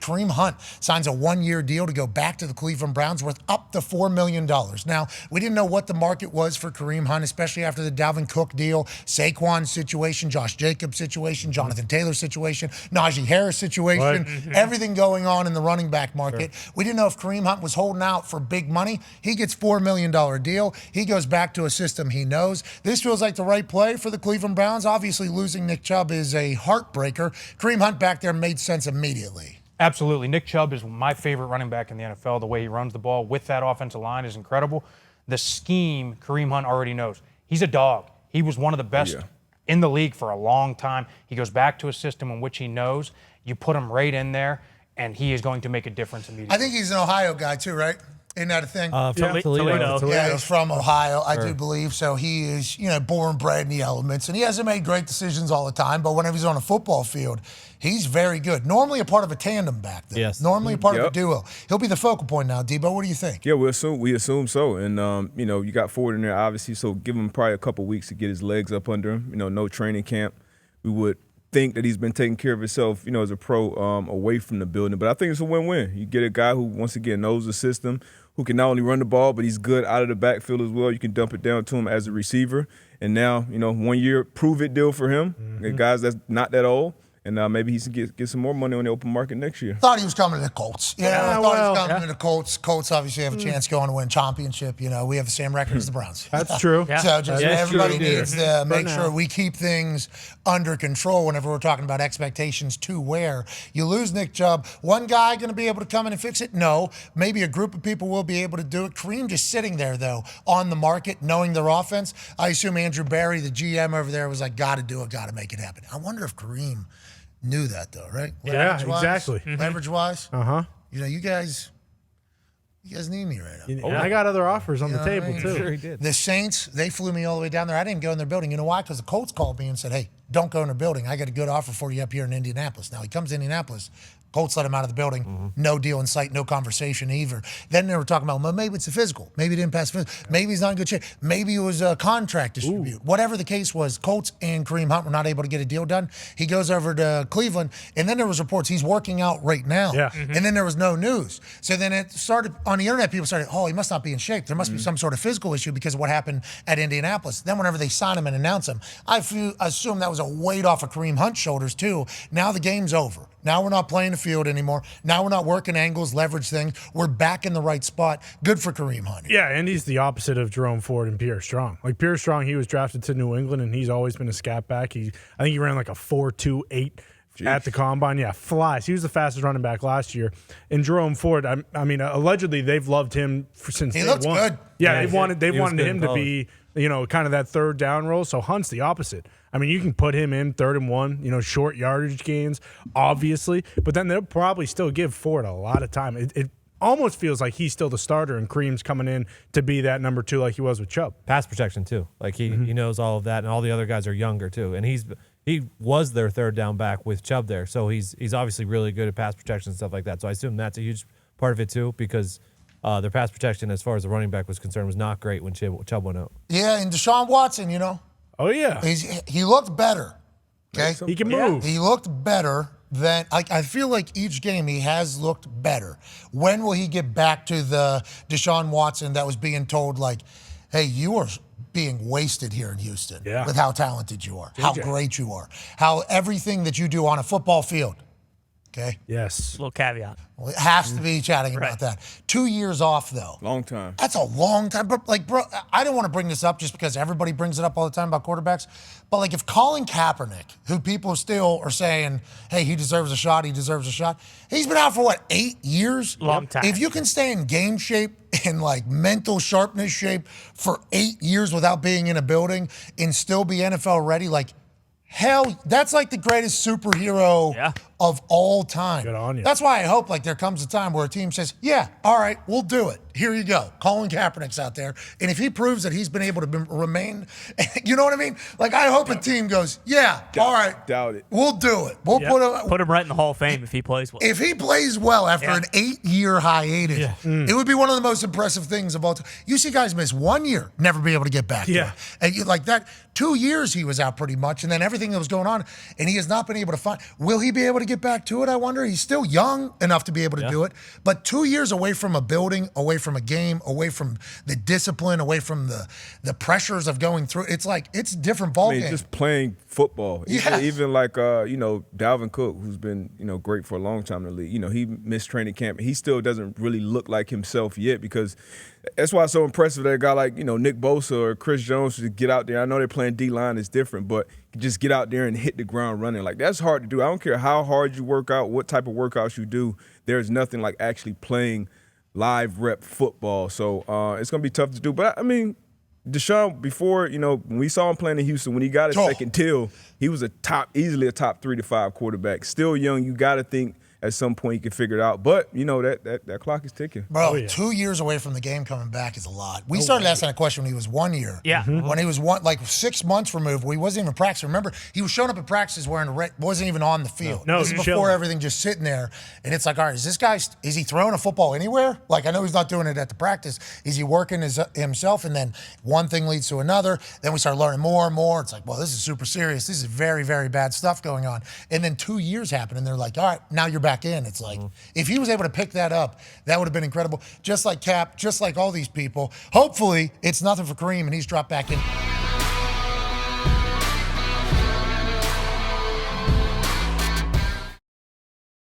Kareem Hunt signs a 1-year deal to go back to the Cleveland Browns worth up to $4 million. Now, we didn't know what the market was for Kareem Hunt, especially after the Dalvin Cook deal, Saquon situation, Josh Jacobs situation, Jonathan Taylor situation, Najee Harris situation, everything going on in the running back market. Sure. We didn't know if Kareem Hunt was holding out for big money. He gets $4 million deal. He goes back to a system he knows. This feels like the right play for the Cleveland Browns. Obviously, losing Nick Chubb is a heartbreaker. Kareem Hunt back there made sense immediately. Absolutely. Nick Chubb is my favorite running back in the NFL. The way he runs the ball with that offensive line is incredible. The scheme, Kareem Hunt already knows. He's a dog. He was one of the best in the league for a long time. He goes back to a system in which he knows. You put him right in there, and he is going to make a difference immediately. I think he's an Ohio guy too, right? Isn't that a thing? Toledo. Yeah, he's from Ohio, I do believe. So he is, born and bred in the elements. And he hasn't made great decisions all the time, but whenever he's on a football field, he's very good. Normally a part of a tandem back there. Yes. Normally a part of a duo. He'll be the focal point now, Debo. What do you think? Yeah, we assume so. And, you got Ford in there, obviously, so give him probably a couple weeks to get his legs up under him. No training camp. We would think that he's been taking care of himself, as a pro away from the building. But I think it's a win-win. You get a guy who, once again, knows the system, who can not only run the ball, but he's good out of the backfield as well. You can dump it down to him as a receiver. And now, 1 year prove-it deal for him. Guys that's not that old. And maybe he can get some more money on the open market next year. Thought he was coming to the Colts. I thought he was coming to the Colts. Colts obviously have a chance going to win championship. We have the same record as the Browns. That's true. So just everybody needs to make sure we keep things under control whenever we're talking about expectations to where you lose Nick Chubb. One guy going to be able to come in and fix it? No. Maybe a group of people will be able to do it. Kareem just sitting there, though, on the market, knowing their offense. I assume Andrew Barry, the GM over there, was like, got to do it, got to make it happen. I wonder if Kareem knew that, though, right? Exactly. Leverage-wise? Uh-huh. You guys need me right now. I got other offers on the table, too. Sure he did. The Saints, they flew me all the way down there. I didn't go in their building. You know why? Because the Colts called me and said, hey, don't go in the building. I got a good offer for you up here in Indianapolis. Now, he comes to Indianapolis. Colts let him out of the building. No deal in sight, no conversation either. Then they were talking about, well, maybe it's a physical. Maybe he didn't pass physical. Maybe he's not in good shape. Maybe it was a contract dispute. Whatever the case was, Colts and Kareem Hunt were not able to get a deal done. He goes over to Cleveland, and then there was reports he's working out right now. Yeah. And then there was no news. So then it started, on the internet, people started, he must not be in shape. There must be some sort of physical issue because of what happened at Indianapolis. Then whenever they sign him and announce him, I assume that was a weight off of Kareem Hunt's shoulders too. Now the game's over. Now we're not playing the field anymore. Now we're not working angles, leverage things. We're back in the right spot. Good for Kareem Hunt. Yeah, and he's the opposite of Jerome Ford and Pierre Strong. Like Pierre Strong, he was drafted to New England, and he's always been a scat back. I think he ran like a 4.28 at the combine. Yeah, flies. He was the fastest running back last year. And Jerome Ford, I mean, allegedly they've loved him since he day looks one. good. Yeah, they wanted him to be, kind of that third down role. So Hunt's the opposite. I mean, you can put him in 3rd and 1, short yardage gains, obviously, but then they'll probably still give Ford a lot of time. It almost feels like he's still the starter and Kareem's coming in to be that number 2 like he was with Chubb. Pass protection, too. Like, he knows all of that, and all the other guys are younger, too. And he was their 3rd down back with Chubb there, so he's obviously really good at pass protection and stuff like that. So I assume that's a huge part of it, too, because their pass protection, as far as the running back was concerned, was not great when Chubb went out. Yeah, and Deshaun Watson, Oh, yeah. He looked better. Okay? He can move. He looked better than I feel like each game he has looked better. When will he get back to the Deshaun Watson that was being told, like, hey, you are being wasted here in Houston with how talented you are, how great you are, how everything that you do on a football field. Okay? Yes. Little caveat. Well, it has to be chatting about that. 2 years off, though. Long time. That's a long time. But, bro, I don't want to bring this up just because everybody brings it up all the time about quarterbacks. But, if Colin Kaepernick, who people still are saying, hey, he deserves a shot, he's been out for, 8 years? Long time. If you can stay in game shape and, mental sharpness shape for 8 years without being in a building and still be NFL ready, hell, that's the greatest superhero of all time. Good on you. That's why I hope there comes a time where a team says, yeah, all right, we'll do it. Here you go. Colin Kaepernick's out there. And if he proves that he's been able to remain, you know what I mean? I hope a team goes, all right. Doubt it. We'll do it. We'll put him right in the Hall of Fame if he plays well. If he plays well after an 8-year hiatus, it would be one of the most impressive things of all time. You see guys miss 1 year, never be able to get back. Yeah. And that 2 years he was out pretty much, and then everything that was going on, and he has not been able to find. Will he be able to get back to it, I wonder? He's still young enough to be able to do it, but 2 years away from a building, away from a game, away from the discipline, away from the pressures of going through. It's like, it's a different ball game. Just playing football. Yeah. Even like, Dalvin Cook, who's been, great for a long time in the league. He missed training camp. He still doesn't really look like himself yet, because that's why it's so impressive that a guy like, Nick Bosa or Chris Jones to get out there. I know they're playing D-line is different, but just get out there and hit the ground running. Like, that's hard to do. I don't care how hard you work out, what type of workouts you do. There's nothing like actually playing live rep football. So it's going to be tough to do. But, I mean, Deshaun, before, when we saw him playing in Houston, when he got his second deal, he was easily a top 3 to 5 quarterback. Still young. You got to think at some point he can figure it out. But, that clock is ticking. Bro, 2 years away from the game coming back is a lot. We started asking that question when he was 1 year. Yeah. When he was 6 months removed, he wasn't even practicing. Remember, he was showing up at practices wearing a red, wasn't even on the field. No, this is before chilling. everything, just sitting there. And it's like, all right, is he throwing a football anywhere? Like, I know he's not doing it at the practice. Is he working himself? And then one thing leads to another. Then we start learning more and more. It's like, well, this is super serious. This is very, very bad stuff going on. And then 2 years happen, and they're like, all right, now you're back in. It's like, if he was able to pick that up, that would have been incredible. Just like Cap, just like all these people. Hopefully, it's nothing for Kareem, and he's dropped back in.